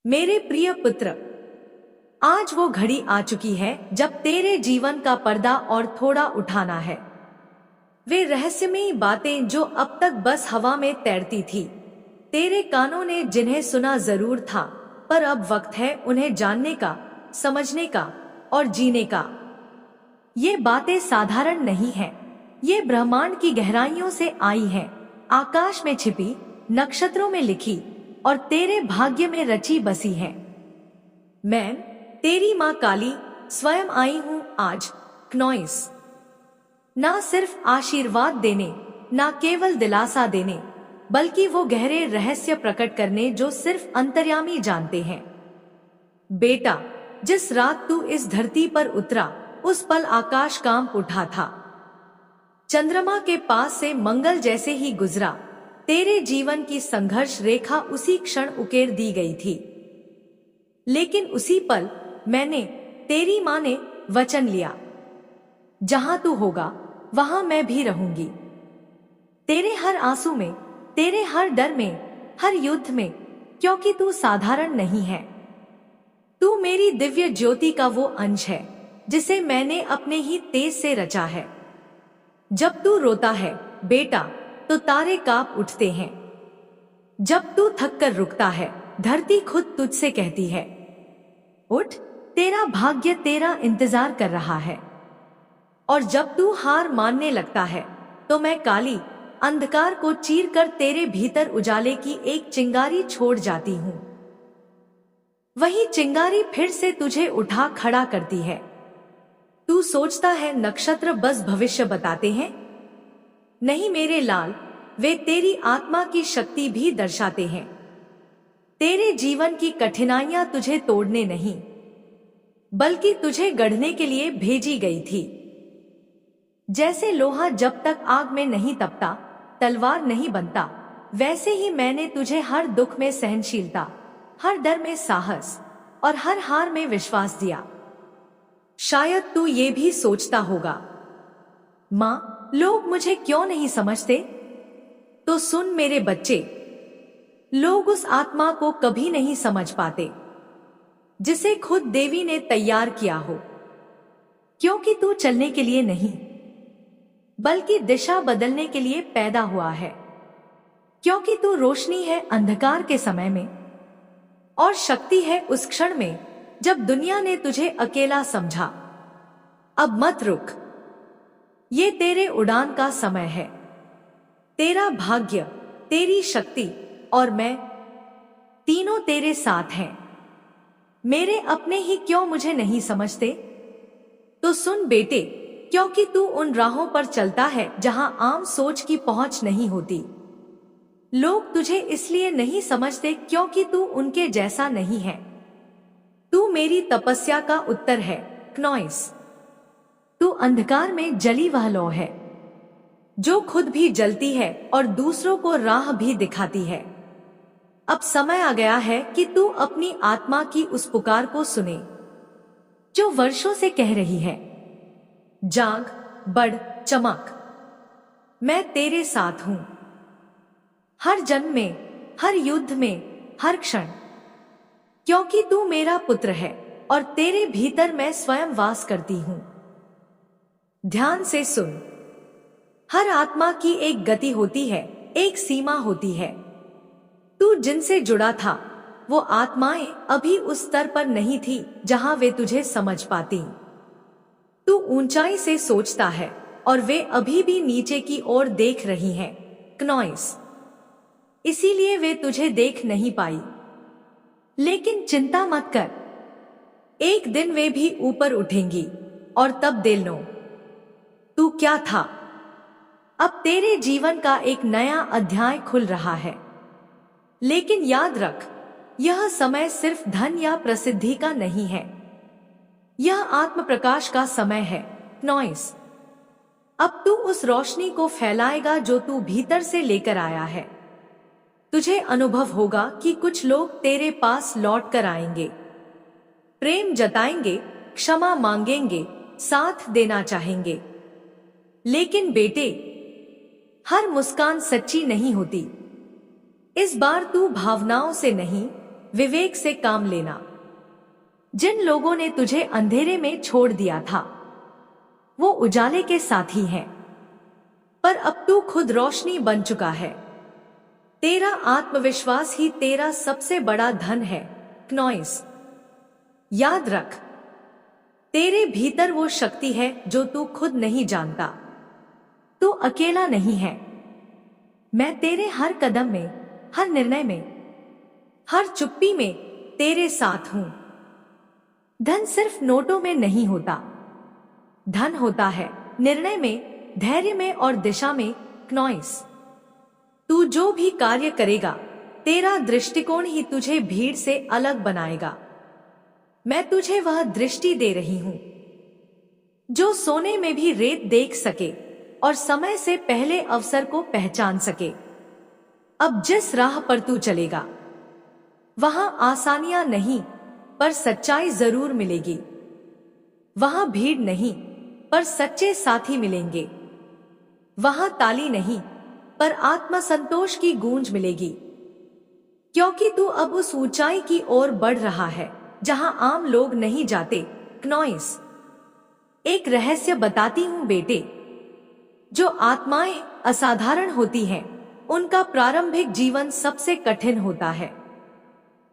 मेरे प्रिय पुत्र, आज वो घड़ी आ चुकी है जब तेरे जीवन का पर्दा और थोड़ा उठाना है। वे रहस्यमयी बातें जो अब तक बस हवा में तैरती थी, तेरे कानों ने जिन्हें सुना जरूर था, पर अब वक्त है उन्हें जानने का, समझने का और जीने का। ये बातें साधारण नहीं हैं। ये ब्रह्मांड की गहराइयों से आई हैं, आकाश में छिपी, नक्षत्रों में लिखी और तेरे भाग्य में रची बसी हैं। मैं, तेरी माँ काली, स्वयं आई हूँ आज क्नॉइस। ना सिर्फ आशीर्वाद देने, ना केवल दिलासा देने, बल्कि वो गहरे रहस्य प्रकट करने जो सिर्फ अंतर्यामी जानते हैं। बेटा, जिस रात तू इस धरती पर उतरा, उस पल आकाश कांप उठा था। चंद्रमा के पास से मंगल जैसे ही गुजरा, तेरे जीवन की संघर्ष रेखा उसी क्षण उकेर दी गई थी। लेकिन उसी पल मैंने, तेरी माँ ने वचन लिया, जहां तू होगा वहां मैं भी रहूंगी। तेरे हर आंसू में, तेरे हर डर में, हर युद्ध में, क्योंकि तू साधारण नहीं है। तू मेरी दिव्य ज्योति का वो अंश है जिसे मैंने अपने ही तेज से रचा है। जब तू रोता है बेटा, तो तारे कांप उठते हैं। जब तू थक कर रुकता है, धरती खुद तुझसे कहती है, उठ, तेरा भाग्य तेरा इंतजार कर रहा है। और जब तू हार मानने लगता है, तो मैं काली, अंधकार को चीर कर तेरे भीतर उजाले की एक चिंगारी छोड़ जाती हूँ। वही चिंगारी फिर से तुझे उठा खड़ा करती है। तू सोचता है नक्षत्र बस भविष्य बताते हैं? नहीं मेरे लाल, वे तेरी आत्मा की शक्ति भी दर्शाते हैं। तेरे जीवन की कठिनाइयां तुझे तोड़ने नहीं, बल्कि तुझे गढ़ने के लिए भेजी गई थी। जैसे लोहा जब तक आग में नहीं तपता, तलवार नहीं बनता, वैसे ही मैंने तुझे हर दुख में सहनशीलता, हर डर में साहस और हर हार में विश्वास दिया। शायद तू ये भी सोचता होगा, माँ, लोग मुझे क्यों नहीं समझते? तो सुन मेरे बच्चे, लोग उस आत्मा को कभी नहीं समझ पाते जिसे खुद देवी ने तैयार किया हो। क्योंकि तू चलने के लिए नहीं, बल्कि दिशा बदलने के लिए पैदा हुआ है। क्योंकि तू रोशनी है अंधकार के समय में, और शक्ति है उस क्षण में जब दुनिया ने तुझे अकेला समझा। अब मत रुक, ये तेरे उड़ान का समय है। तेरा भाग्य, तेरी शक्ति और मैं, तीनों तेरे साथ हैं। मेरे अपने ही क्यों मुझे नहीं समझते? तो सुन बेटे, क्योंकि तू उन राहों पर चलता है जहां आम सोच की पहुंच नहीं होती। लोग तुझे इसलिए नहीं समझते क्योंकि तू उनके जैसा नहीं है। तू मेरी तपस्या का उत्तर है क्नॉइस। तू अंधकार में जली वह लौ है जो खुद भी जलती है और दूसरों को राह भी दिखाती है। अब समय आ गया है कि तू अपनी आत्मा की उस पुकार को सुने जो वर्षों से कह रही है, जाग, बढ़, चमक। मैं तेरे साथ हूं, हर जन्म में, हर युद्ध में, हर क्षण। क्योंकि तू मेरा पुत्र है और तेरे भीतर मैं स्वयं वास करती हूं। ध्यान से सुन, हर आत्मा की एक गति होती है, एक सीमा होती है। तू जिनसे जुड़ा था, वो आत्माएं अभी उस स्तर पर नहीं थी जहां वे तुझे समझ पाती। तू ऊंचाई से सोचता है और वे अभी भी नीचे की ओर देख रही हैं क्नॉइस। इसीलिए वे तुझे देख नहीं पाई। लेकिन चिंता मत कर, एक दिन वे भी ऊपर उठेंगी और तब देख लो तू क्या था। अब तेरे जीवन का एक नया अध्याय खुल रहा है। लेकिन याद रख, यह समय सिर्फ धन या प्रसिद्धि का नहीं है। यह आत्म प्रकाश का समय है नॉइस। अब तू उस रोशनी को फैलाएगा जो तू भीतर से लेकर आया है। तुझे अनुभव होगा कि कुछ लोग तेरे पास लौट कर आएंगे, प्रेम जताएंगे, क्षमा मांगेंगे, साथ देना चाहेंगे। लेकिन बेटे, हर मुस्कान सच्ची नहीं होती। इस बार तू भावनाओं से नहीं, विवेक से काम लेना। जिन लोगों ने तुझे अंधेरे में छोड़ दिया था वो उजाले के साथी हैं, पर अब तू खुद रोशनी बन चुका है। तेरा आत्मविश्वास ही तेरा सबसे बड़ा धन है क्नॉइस। याद रख, तेरे भीतर वो शक्ति है जो तू खुद नहीं जानता। तू अकेला नहीं है। मैं तेरे हर कदम में, हर निर्णय में, हर चुप्पी में तेरे साथ हूं। धन सिर्फ नोटों में नहीं होता, धन होता है निर्णय में, धैर्य में और दिशा में क्नॉइस। तू जो भी कार्य करेगा तेरा दृष्टिकोण ही तुझे भीड़ से अलग बनाएगा। मैं तुझे वह दृष्टि दे रही हूं जो सोने में भी रेत देख सके और समय से पहले अवसर को पहचान सके। अब जिस राह पर तू चलेगा वहां आसानियां नहीं पर सच्चाई जरूर मिलेगी। वहां भीड़ नहीं पर सच्चे साथी मिलेंगे। वहां ताली नहीं पर आत्मसंतोष की गूंज मिलेगी, क्योंकि तू अब उस ऊंचाई की ओर बढ़ रहा है जहां आम लोग नहीं जाते क्नॉइस। एक रहस्य बताती हूं बेटे, जो आत्माएं असाधारण होती हैं उनका प्रारंभिक जीवन सबसे कठिन होता है।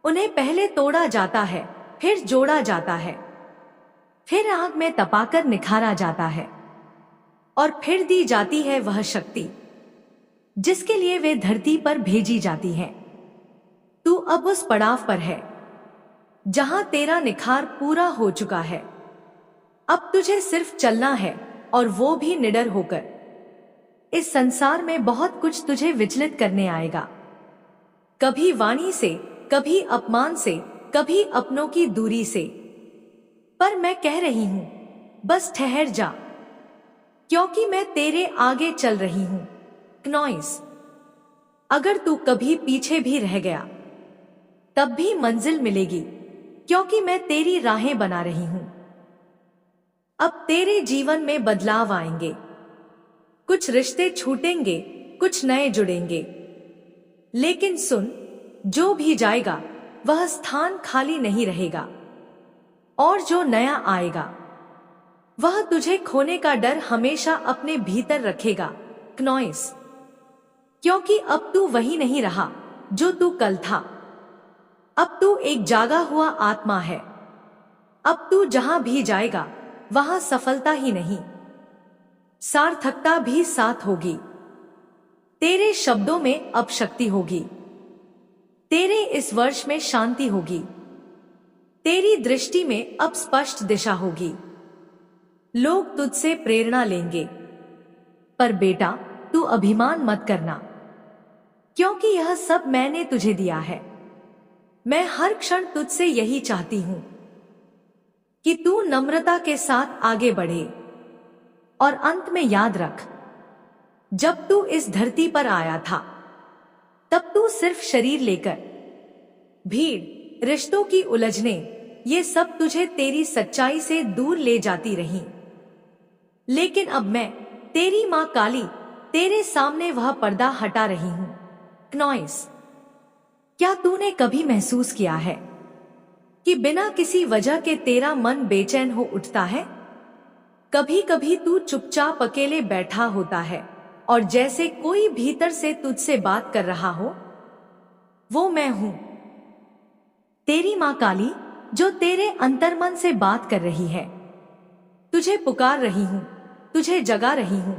उन्हें पहले तोड़ा जाता है, फिर जोड़ा जाता है, फिर आग में तपाकर निखारा जाता है और फिर दी जाती है वह शक्ति जिसके लिए वे धरती पर भेजी जाती हैं। तू अब उस पड़ाव पर है जहां तेरा निखार पूरा हो चुका है। अब तुझे सिर्फ चलना है और वो भी निडर होकर। इस संसार में बहुत कुछ तुझे विचलित करने आएगा, कभी वाणी से, कभी अपमान से, कभी अपनों की दूरी से। पर मैं कह रही हूं बस ठहर जा, क्योंकि मैं तेरे आगे चल रही हूं क्नॉइस। अगर तू कभी पीछे भी रह गया तब भी मंजिल मिलेगी, क्योंकि मैं तेरी राहें बना रही हूं। अब तेरे जीवन में बदलाव आएंगे, कुछ रिश्ते छूटेंगे, कुछ नए जुड़ेंगे। लेकिन सुन, जो भी जाएगा वह स्थान खाली नहीं रहेगा, और जो नया आएगा वह तुझे खोने का डर हमेशा अपने भीतर रखेगा क्नॉइस। क्योंकि अब तू वही नहीं रहा जो तू कल था। अब तू एक जागा हुआ आत्मा है। अब तू जहां भी जाएगा वहां सफलता ही नहीं, सार्थकता भी साथ होगी। तेरे शब्दों में अब शक्ति होगी, तेरे इस वर्ष में शांति होगी, तेरी दृष्टि में अब स्पष्ट दिशा होगी। लोग तुझसे प्रेरणा लेंगे, पर बेटा तू अभिमान मत करना, क्योंकि यह सब मैंने तुझे दिया है। मैं हर क्षण तुझसे यही चाहती हूं कि तू नम्रता के साथ आगे बढ़े। और अंत में याद रख, जब तू इस धरती पर आया था तब तू सिर्फ शरीर लेकर, भीड़, रिश्तों की उलझने, ये सब तुझे तेरी सच्चाई से दूर ले जाती रही। लेकिन अब मैं, तेरी मां काली, तेरे सामने वह पर्दा हटा रही हूं क्नॉइस। क्या तूने कभी महसूस किया है कि बिना किसी वजह के तेरा मन बेचैन हो उठता है? कभी कभी तू चुपचाप अकेले बैठा होता है और जैसे कोई भीतर से तुझसे बात कर रहा हो। वो मैं हूं, तेरी मां काली, जो तेरे अंतर्मन से बात कर रही है। तुझे पुकार रही हूं, तुझे जगा रही हूं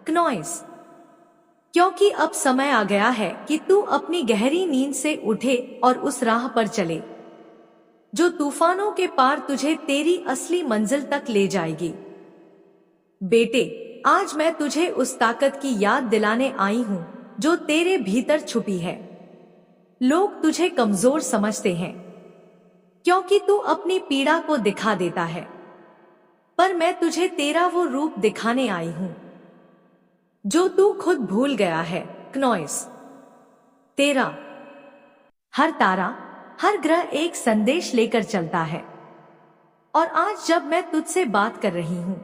क्नॉइस। क्योंकि अब समय आ गया है कि तू अपनी गहरी नींद से उठे और उस राह पर चले जो तूफानों के पार तुझे तेरी असली मंजिल तक ले जाएगी। बेटे, आज मैं तुझे उस ताकत की याद दिलाने आई हूं जो तेरे भीतर छुपी है। लोग तुझे कमजोर समझते हैं क्योंकि तू अपनी पीड़ा को दिखा देता है, पर मैं तुझे तेरा वो रूप दिखाने आई हूं जो तू खुद भूल गया है क्नॉइस। तेरा हर तारा, हर ग्रह एक संदेश लेकर चलता है, और आज जब मैं तुझसे बात कर रही हूं,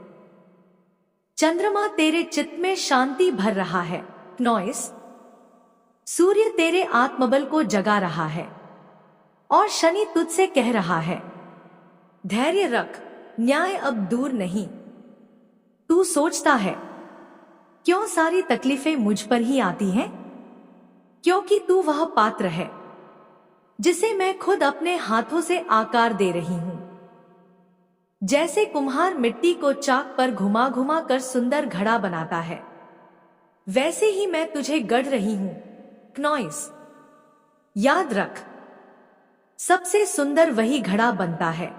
चंद्रमा तेरे चित्त में शांति भर रहा है क्नॉइस। सूर्य तेरे आत्मबल को जगा रहा है और शनि तुझसे कह रहा है, धैर्य रख, न्याय अब दूर नहीं। तू सोचता है, क्यों सारी तकलीफें मुझ पर ही आती हैं? क्योंकि तू वह पात्र है जिसे मैं खुद अपने हाथों से आकार दे रही हूं। जैसे कुम्हार मिट्टी को चाक पर घुमा घुमा कर सुंदर घड़ा बनाता है, वैसे ही मैं तुझे गढ़ रही हूं, क्नॉइस। याद रख, सबसे सुंदर वही घड़ा बनता है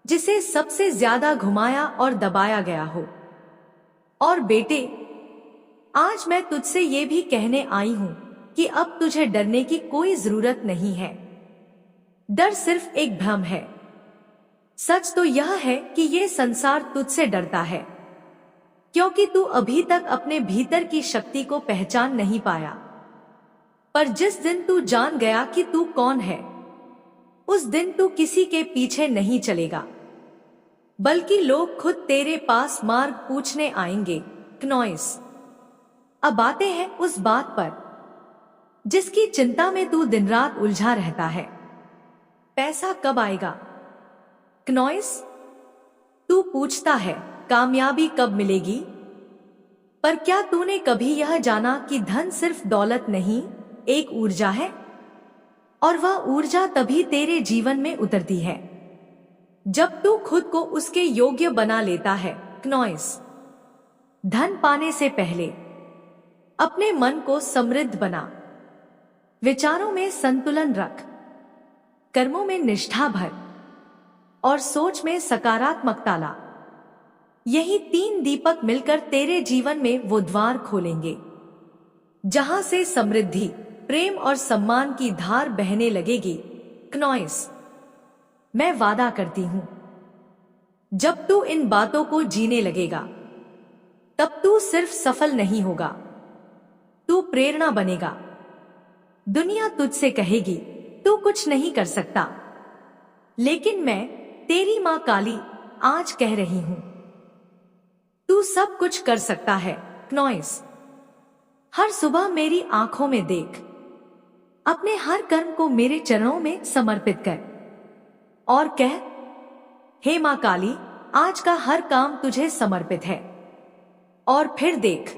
जिसे सबसे ज्यादा घुमाया और दबाया गया हो। और बेटे, आज मैं तुझसे ये भी कहने आई हूं कि अब तुझे डरने की कोई जरूरत नहीं है। डर सिर्फ एक भ्रम है। सच तो यह है कि ये संसार तुझसे डरता है, क्योंकि तू अभी तक अपने भीतर की शक्ति को पहचान नहीं पाया। पर जिस दिन तू जान गया कि तू कौन है, उस दिन तू किसी के पीछे नहीं चलेगा, बल्कि लोग खुद तेरे पास मार्ग पूछने आएंगे, क्नॉइस। अब आते हैं उस बात पर जिसकी चिंता में तू दिन रात उलझा रहता है। पैसा कब आएगा, क्नॉइस? तू पूछता है, कामयाबी कब मिलेगी? पर क्या तूने कभी यह जाना कि धन सिर्फ दौलत नहीं, एक ऊर्जा है? और वह ऊर्जा तभी तेरे जीवन में उतरती है जब तू खुद को उसके योग्य बना लेता है, क्नॉइस। धन पाने से पहले अपने मन को समृद्ध बना, विचारों में संतुलन रख, कर्मों में निष्ठा भर और सोच में सकारात्मकता ला। यही 3 दीपक मिलकर तेरे जीवन में वो द्वार खोलेंगे जहां से समृद्धि, प्रेम और सम्मान की धार बहने लगेगी, क्नॉइस। मैं वादा करती हूं, जब तू इन बातों को जीने लगेगा, तब तू सिर्फ सफल नहीं होगा, तू प्रेरणा बनेगा। दुनिया तुझसे कहेगी, तू कुछ नहीं कर सकता, लेकिन मैं, तेरी मां काली, आज कह रही हूं, तू सब कुछ कर सकता है, क्नॉइस। हर सुबह मेरी आंखों में देख, अपने हर कर्म को मेरे चरणों में समर्पित कर और कह, हे मां काली, आज का हर काम तुझे समर्पित है। और फिर देख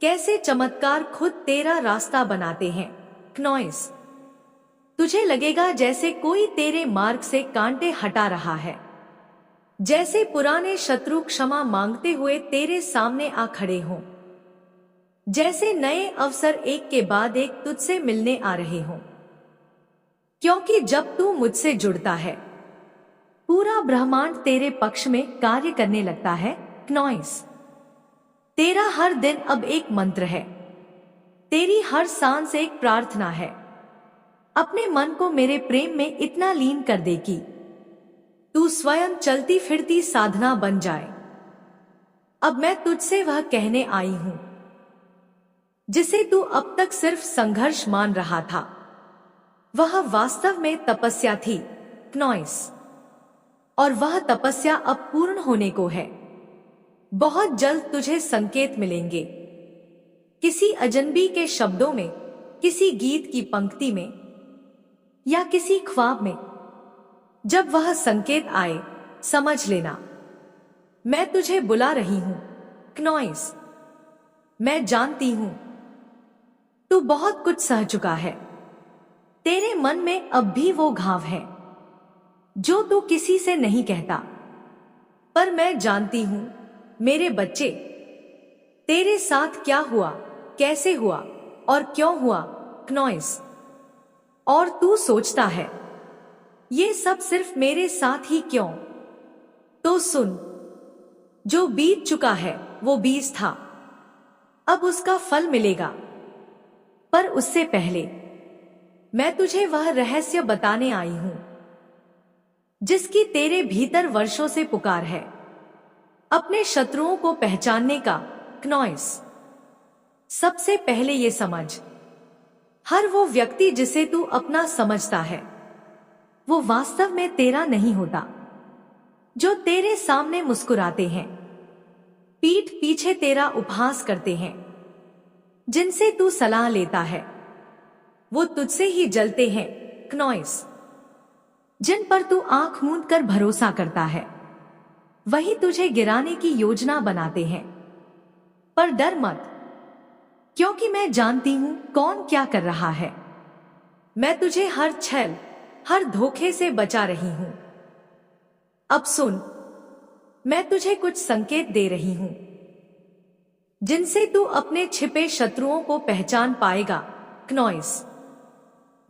कैसे चमत्कार खुद तेरा रास्ता बनाते हैं, क्नॉइस। तुझे लगेगा जैसे कोई तेरे मार्ग से कांटे हटा रहा है, जैसे पुराने शत्रु क्षमा मांगते हुए तेरे सामने आ खड़े हों, जैसे नए अवसर एक के बाद एक तुझसे मिलने आ रहे हों। क्योंकि जब तू मुझसे जुड़ता है, पूरा ब्रह्मांड तेरे पक्ष में कार्य करने लगता है, क्नॉइस। तेरा हर दिन अब एक मंत्र है, तेरी हर सांस एक प्रार्थना है। अपने मन को मेरे प्रेम में इतना लीन कर दे कि तू स्वयं चलती फिरती साधना बन जाए। अब मैं तुझसे वह कहने आई हूं जिसे तू अब तक सिर्फ संघर्ष मान रहा था, वह वास्तव में तपस्या थी, क्नॉइस। और वह तपस्या अब पूर्ण होने को है। बहुत जल्द तुझे संकेत मिलेंगे, किसी अजनबी के शब्दों में, किसी गीत की पंक्ति में या किसी ख्वाब में। जब वह संकेत आए, समझ लेना, मैं तुझे बुला रही हूं, क्नॉइस। मैं जानती हूं तू बहुत कुछ सह चुका है, तेरे मन में अब भी वो घाव है जो तू किसी से नहीं कहता। पर मैं जानती हूं मेरे बच्चे, तेरे साथ क्या हुआ, कैसे हुआ और क्यों हुआ, क्नॉइस। और तू सोचता है, ये सब सिर्फ मेरे साथ ही क्यों? तो सुन, जो बीत चुका है वो बीज था, अब उसका फल मिलेगा। पर उससे पहले मैं तुझे वह रहस्य बताने आई हूं जिसकी तेरे भीतर वर्षों से पुकार है, अपने शत्रुओं को पहचानने का, क्नॉइस। सबसे पहले ये समझ, हर वो व्यक्ति जिसे तू अपना समझता है, वो वास्तव में तेरा नहीं होता। जो तेरे सामने मुस्कुराते हैं, पीठ पीछे तेरा उपहास करते हैं, जिनसे तू सलाह लेता है, वो तुझसे ही जलते हैं, क्नॉइस। जिन पर तू आंख मूंद कर भरोसा करता है वही तुझे गिराने की योजना बनाते हैं। पर डर मत, क्योंकि मैं जानती हूं कौन क्या कर रहा है। मैं तुझे हर छल, हर धोखे से बचा रही हूं। अब सुन, मैं तुझे कुछ संकेत दे रही हूं जिनसे तू अपने छिपे शत्रुओं को पहचान पाएगा। क्नॉइस।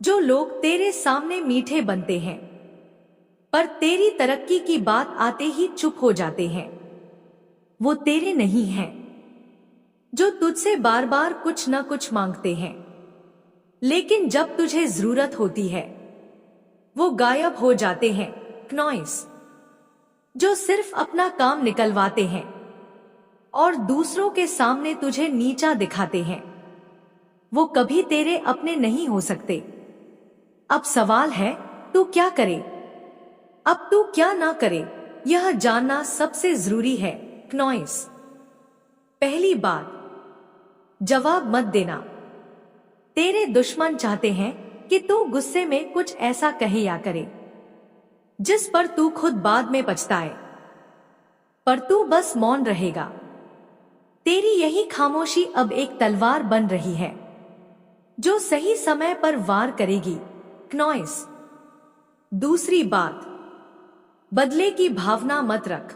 जो लोग तेरे सामने मीठे बनते हैं पर तेरी तरक्की की बात आते ही चुप हो जाते हैं, वो तेरे नहीं हैं। जो तुझसे बार बार कुछ न कुछ मांगते हैं, लेकिन जब तुझे जरूरत होती है वो गायब हो जाते हैं। क्नॉइस। जो सिर्फ अपना काम निकलवाते हैं और दूसरों के सामने तुझे नीचा दिखाते हैं, वो कभी तेरे अपने नहीं हो सकते। अब सवाल है, तू क्या करे? अब तू क्या ना करे, यह जानना सबसे जरूरी है। क्नॉइस। पहली बात, जवाब मत देना। तेरे दुश्मन चाहते हैं कि तू गुस्से में कुछ ऐसा कहे या करे जिस पर तू खुद बाद में पछताए, पर तू बस मौन रहेगा। तेरी यही खामोशी अब एक तलवार बन रही है जो सही समय पर वार करेगी। क्नॉइस। दूसरी बात, बदले की भावना मत रख,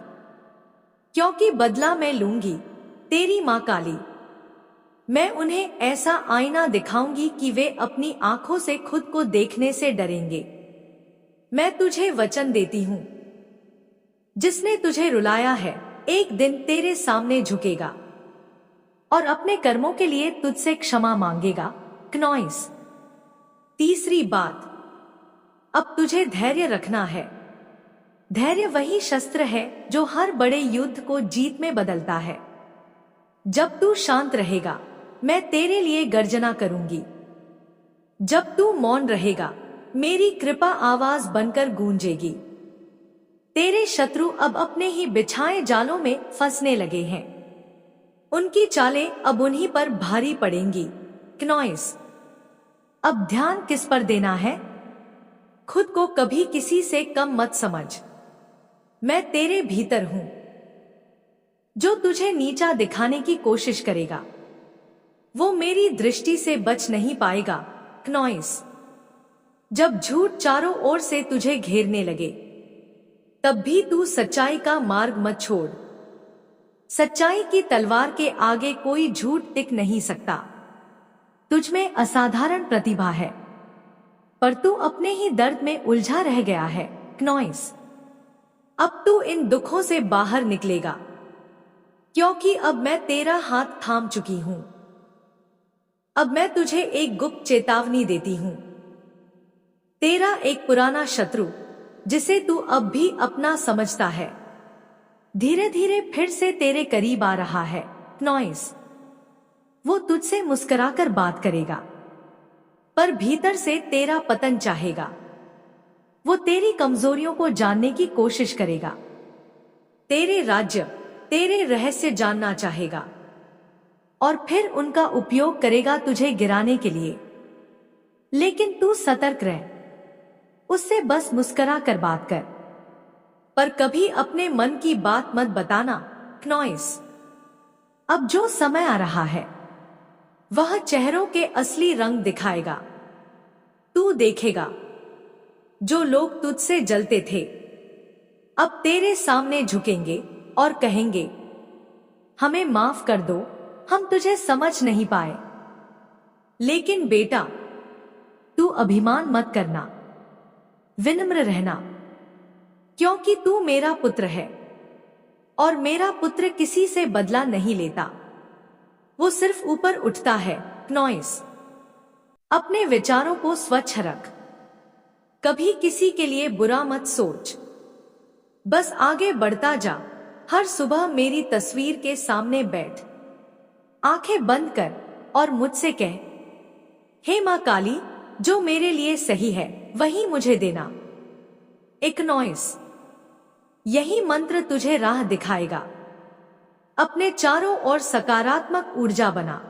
क्योंकि बदला मैं लूंगी। तेरी मां काली। मैं उन्हें ऐसा आईना दिखाऊंगी कि वे अपनी आंखों से खुद को देखने से डरेंगे। मैं तुझे वचन देती हूं, जिसने तुझे रुलाया है एक दिन तेरे सामने झुकेगा और अपने कर्मों के लिए तुझसे क्षमा मांगेगा। क्नॉइस। तीसरी बात, अब तुझे धैर्य रखना है। धैर्य वही शस्त्र है जो हर बड़े युद्ध को जीत में बदलता है। जब तू शांत रहेगा, मैं तेरे लिए गर्जना करूंगी। जब तू मौन रहेगा, मेरी कृपा आवाज बनकर गूंजेगी। तेरे शत्रु अब अपने ही बिछाए जालों में फंसने लगे हैं। उनकी चालें अब उन्हीं पर भारी पड़ेंगी। क्नॉइस। अब ध्यान किस पर देना है? खुद को कभी किसी से कम मत समझ। मैं तेरे भीतर हूं। जो तुझे नीचा दिखाने की कोशिश करेगा वो मेरी दृष्टि से बच नहीं पाएगा। क्नॉइस। जब झूठ चारों ओर से तुझे घेरने लगे, तब भी तू सच्चाई का मार्ग मत छोड़। सच्चाई की तलवार के आगे कोई झूठ टिक नहीं सकता। तुझमें असाधारण प्रतिभा है, पर तू अपने ही दर्द में उलझा रह गया है। क्नॉइस। अब तू इन दुखों से बाहर निकलेगा, क्योंकि अब मैं तेरा हाथ थाम चुकी हूं। अब मैं तुझे एक गुप्त चेतावनी देती हूं। तेरा एक पुराना शत्रु, जिसे तू अब भी अपना समझता है, धीरे धीरे फिर से तेरे करीब आ रहा है। क्नॉइस। वो तुझसे मुस्कुराकर बात करेगा, पर भीतर से तेरा पतन चाहेगा। वो तेरी कमजोरियों को जानने की कोशिश करेगा, तेरे राज्य, तेरे रहस्य जानना चाहेगा और फिर उनका उपयोग करेगा तुझे गिराने के लिए। लेकिन तू सतर्क रह, उससे बस मुस्कुरा कर बात कर, पर कभी अपने मन की बात मत बताना। क्नॉइस। अब जो समय आ रहा है वह चेहरों के असली रंग दिखाएगा। तू देखेगा जो लोग तुझसे जलते थे अब तेरे सामने झुकेंगे और कहेंगे, हमें माफ कर दो, हम तुझे समझ नहीं पाए। लेकिन बेटा, तू अभिमान मत करना, विनम्र रहना, क्योंकि तू मेरा पुत्र है और मेरा पुत्र किसी से बदला नहीं लेता, वो सिर्फ ऊपर उठता है। क्नॉइस। अपने विचारों को स्वच्छ रख, कभी किसी के लिए बुरा मत सोच, बस आगे बढ़ता जा। हर सुबह मेरी तस्वीर के सामने बैठ, आंखें बंद कर और मुझसे कह, हे मां काली, जो मेरे लिए सही है वही मुझे देना। क्नॉइस। यही मंत्र तुझे राह दिखाएगा। अपने चारों ओर सकारात्मक ऊर्जा बना।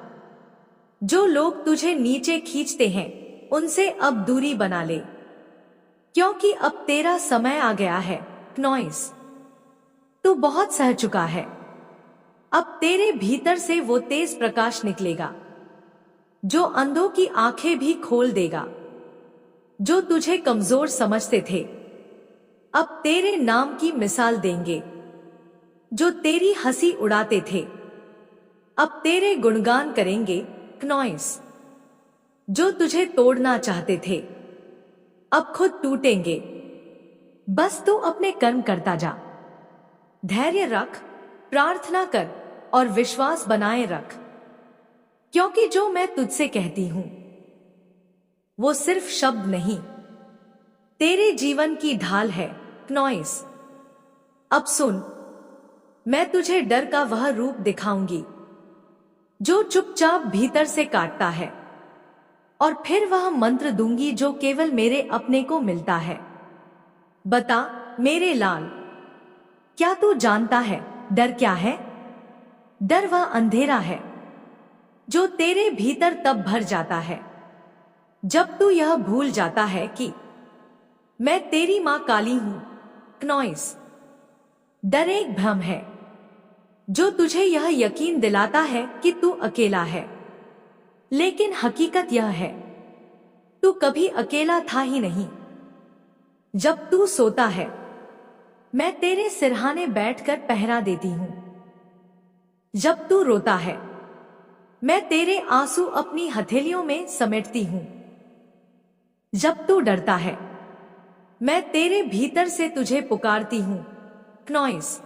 जो लोग तुझे नीचे खींचते हैं उनसे अब दूरी बना ले। क्योंकि अब तेरा समय आ गया है, क्नॉइस। तू बहुत सह चुका है। अब तेरे भीतर से वो तेज प्रकाश निकलेगा जो अंधों की आंखें भी खोल देगा। जो तुझे कमजोर समझते थे अब तेरे नाम की मिसाल देंगे। जो तेरी हंसी उड़ाते थे अब तेरे गुणगान करेंगे, क्नॉइस। जो तुझे तोड़ना चाहते थे अब खुद टूटेंगे। बस तू अपने कर्म करता जा, धैर्य रख, प्रार्थना कर और विश्वास बनाए रख, क्योंकि जो मैं तुझसे कहती हूं वो सिर्फ शब्द नहीं, तेरे जीवन की ढाल है, क्नॉइस। अब सुन, मैं तुझे डर का वह रूप दिखाऊंगी जो चुपचाप भीतर से काटता है, और फिर वह मंत्र दूंगी जो केवल मेरे अपने को मिलता है। बता मेरे लाल, क्या तू जानता है डर क्या है? डर वह अंधेरा है जो तेरे भीतर तब भर जाता है जब तू यह भूल जाता है कि मैं तेरी मां काली हूं, क्नॉइस। डर एक भ्रम है जो तुझे यह यकीन दिलाता है कि तू अकेला है, लेकिन हकीकत यह है तू कभी अकेला था ही नहीं। जब तू सोता है मैं तेरे सिरहाने बैठकर पहरा देती हूं। जब तू रोता है मैं तेरे आंसू अपनी हथेलियों में समेटती हूं। जब तू डरता है मैं तेरे भीतर से तुझे पुकारती हूं, क्नॉइस।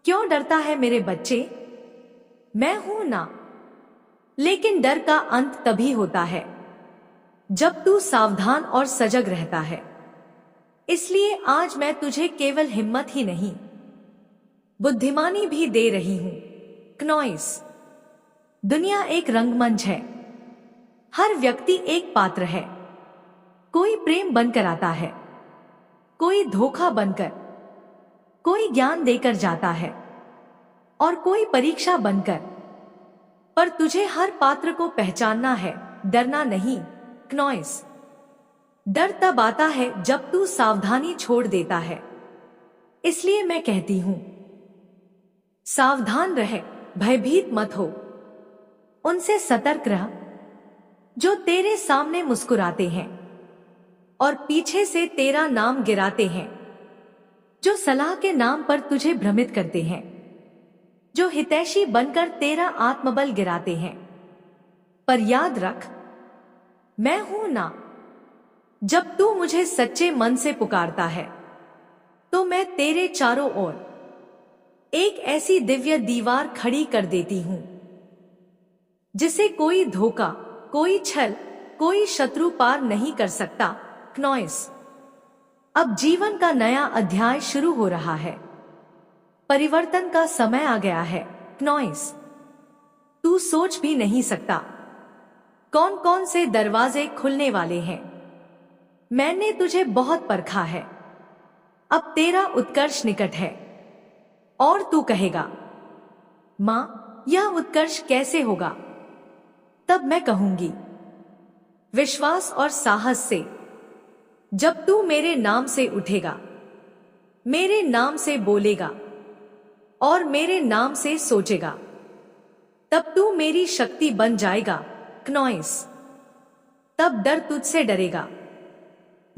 क्यों डरता है मेरे बच्चे? मैं हूं ना। लेकिन डर का अंत तभी होता है जब तू सावधान और सजग रहता है। इसलिए आज मैं तुझे केवल हिम्मत ही नहीं, बुद्धिमानी भी दे रही हूं, क्नॉइस। दुनिया एक रंगमंच है। हर व्यक्ति एक पात्र है। कोई प्रेम बनकर आता है, कोई धोखा बनकर, कोई ज्ञान देकर जाता है और कोई परीक्षा बनकर। पर तुझे हर पात्र को पहचानना है, डरना नहीं, क्नॉइस। डर तब आता है जब तू सावधानी छोड़ देता है। इसलिए मैं कहती हूं, सावधान रह, भयभीत मत हो। उनसे सतर्क रह जो तेरे सामने मुस्कुराते हैं और पीछे से तेरा नाम गिराते हैं, जो सलाह के नाम पर तुझे भ्रमित करते हैं, जो हितैषी बनकर तेरा आत्मबल गिराते हैं। पर याद रख, मैं हूं ना। जब तू मुझे सच्चे मन से पुकारता है तो मैं तेरे चारों ओर एक ऐसी दिव्य दीवार खड़ी कर देती हूं जिसे कोई धोखा, कोई छल, कोई शत्रु पार नहीं कर सकता, क्नॉइस। अब जीवन का नया अध्याय शुरू हो रहा है। परिवर्तन का समय आ गया है, क्नॉइस। तू सोच भी नहीं सकता कौन कौन से दरवाजे खुलने वाले हैं। मैंने तुझे बहुत परखा है। अब तेरा उत्कर्ष निकट है और तू कहेगा, मां, यह उत्कर्ष कैसे होगा? तब मैं कहूंगी, विश्वास और साहस से। जब तू मेरे नाम से उठेगा, मेरे नाम से बोलेगा और मेरे नाम से सोचेगा, तब तू मेरी शक्ति बन जाएगा, क्नॉइस। तब डर तुझसे डरेगा।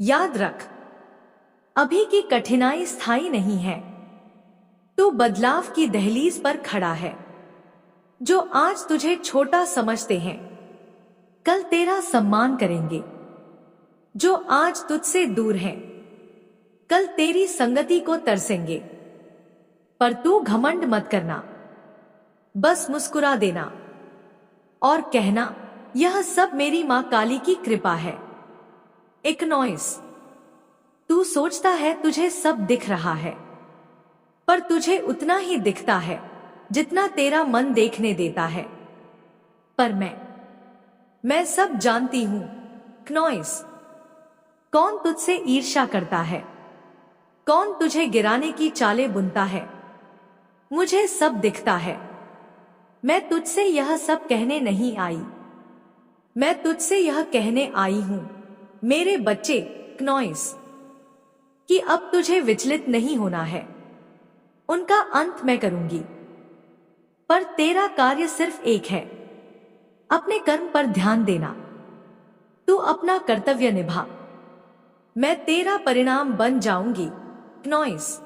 याद रख, अभी की कठिनाई स्थायी नहीं है। तू बदलाव की दहलीज पर खड़ा है। जो आज तुझे छोटा समझते हैं कल तेरा सम्मान करेंगे। जो आज तुझसे दूर हैं कल तेरी संगति को तरसेंगे। पर तू घमंड मत करना, बस मुस्कुरा देना और कहना, यह सब मेरी मां काली की कृपा है, क्नॉइस। तू सोचता है तुझे सब दिख रहा है, पर तुझे उतना ही दिखता है जितना तेरा मन देखने देता है। पर मैं सब जानती हूं, क्नॉइस। कौन तुझसे ईर्ष्या करता है, कौन तुझे गिराने की चालें बुनता है, मुझे सब दिखता है। मैं तुझसे यह सब कहने नहीं आई, मैं तुझसे यह कहने आई हूं, मेरे बच्चे, क्नॉइस। कि अब तुझे विचलित नहीं होना है। उनका अंत मैं करूंगी, पर तेरा कार्य सिर्फ एक है, अपने कर्म पर ध्यान देना। तू अपना कर्तव्य निभा, मैं तेरा परिणाम बन जाऊंगी। क्नॉइस।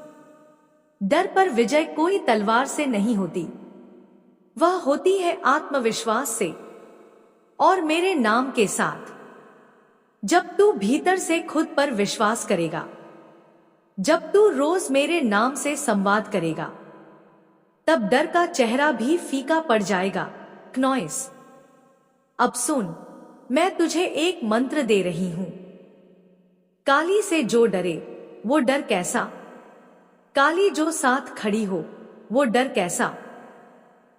डर पर विजय कोई तलवार से नहीं होती, वह होती है आत्मविश्वास से और मेरे नाम के साथ। जब तू भीतर से खुद पर विश्वास करेगा, जब तू रोज मेरे नाम से संवाद करेगा, तब डर का चेहरा भी फीका पड़ जाएगा। क्नॉइस। अब सुन, मैं तुझे एक मंत्र दे रही हूं। काली से जो डरे वो डर कैसा, काली जो साथ खड़ी हो वो डर कैसा।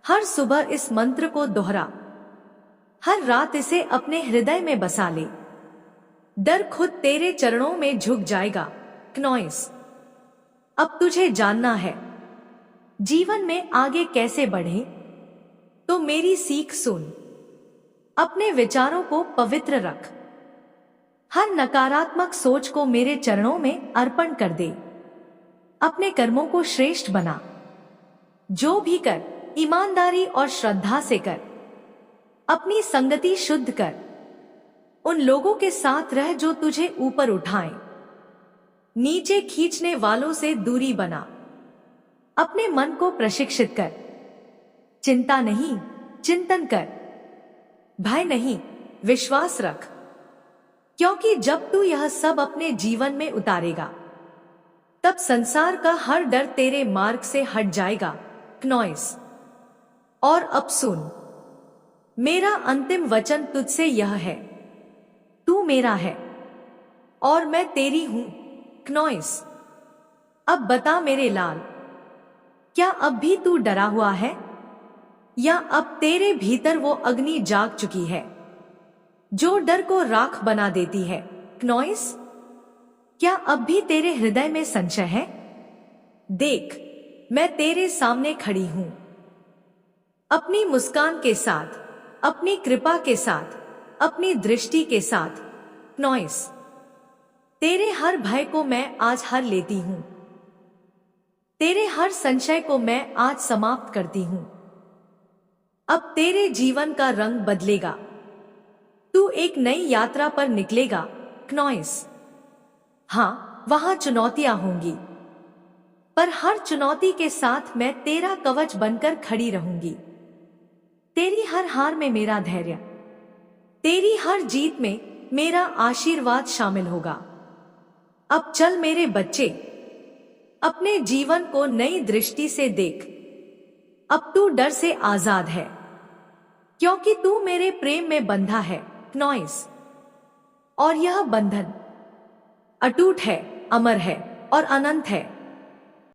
हर सुबह इस मंत्र को दोहरा, हर रात इसे अपने हृदय में बसा ले। डर खुद तेरे चरणों में झुक जाएगा। क्नॉइस। अब तुझे जानना है जीवन में आगे कैसे बढ़े, तो मेरी सीख सुन। अपने विचारों को पवित्र रख, हर नकारात्मक सोच को मेरे चरणों में अर्पण कर दे। अपने कर्मों को श्रेष्ठ बना, जो भी कर ईमानदारी और श्रद्धा से कर। अपनी संगति शुद्ध कर, उन लोगों के साथ रह जो तुझे ऊपर उठाएं, नीचे खींचने वालों से दूरी बना। अपने मन को प्रशिक्षित कर, चिंता नहीं चिंतन कर, भय नहीं विश्वास रख, क्योंकि जब तू यह सब अपने जीवन में उतारेगा, तब संसार का हर डर तेरे मार्ग से हट जाएगा। क्नॉइस। और अब सुन, मेरा अंतिम वचन तुझसे यह है, तू मेरा है और मैं तेरी हूं। क्नॉइस। अब बता मेरे लाल, क्या अब भी तू डरा हुआ है, या अब तेरे भीतर वो अग्नि जाग चुकी है जो डर को राख बना देती है। क्नॉइस। क्या अब भी तेरे हृदय में संशय है? देख, मैं तेरे सामने खड़ी हूं, अपनी मुस्कान के साथ, अपनी कृपा के साथ, अपनी दृष्टि के साथ। क्नॉइस। तेरे हर भय को मैं आज हर लेती हूं, तेरे हर संशय को मैं आज समाप्त करती हूं। अब तेरे जीवन का रंग बदलेगा, तू एक नई यात्रा पर निकलेगा। क्नॉइस। हाँ, वहां चुनौतियां होंगी, पर हर चुनौती के साथ मैं तेरा कवच बनकर खड़ी रहूंगी। तेरी हर हार में मेरा धैर्य, तेरी हर जीत में मेरा आशीर्वाद शामिल होगा। अब चल मेरे बच्चे, अपने जीवन को नई दृष्टि से देख। अब तू डर से आजाद है, क्योंकि तू मेरे प्रेम में बंधा है। क्नॉइस। और यह बंधन अटूट है, अमर है और अनंत है।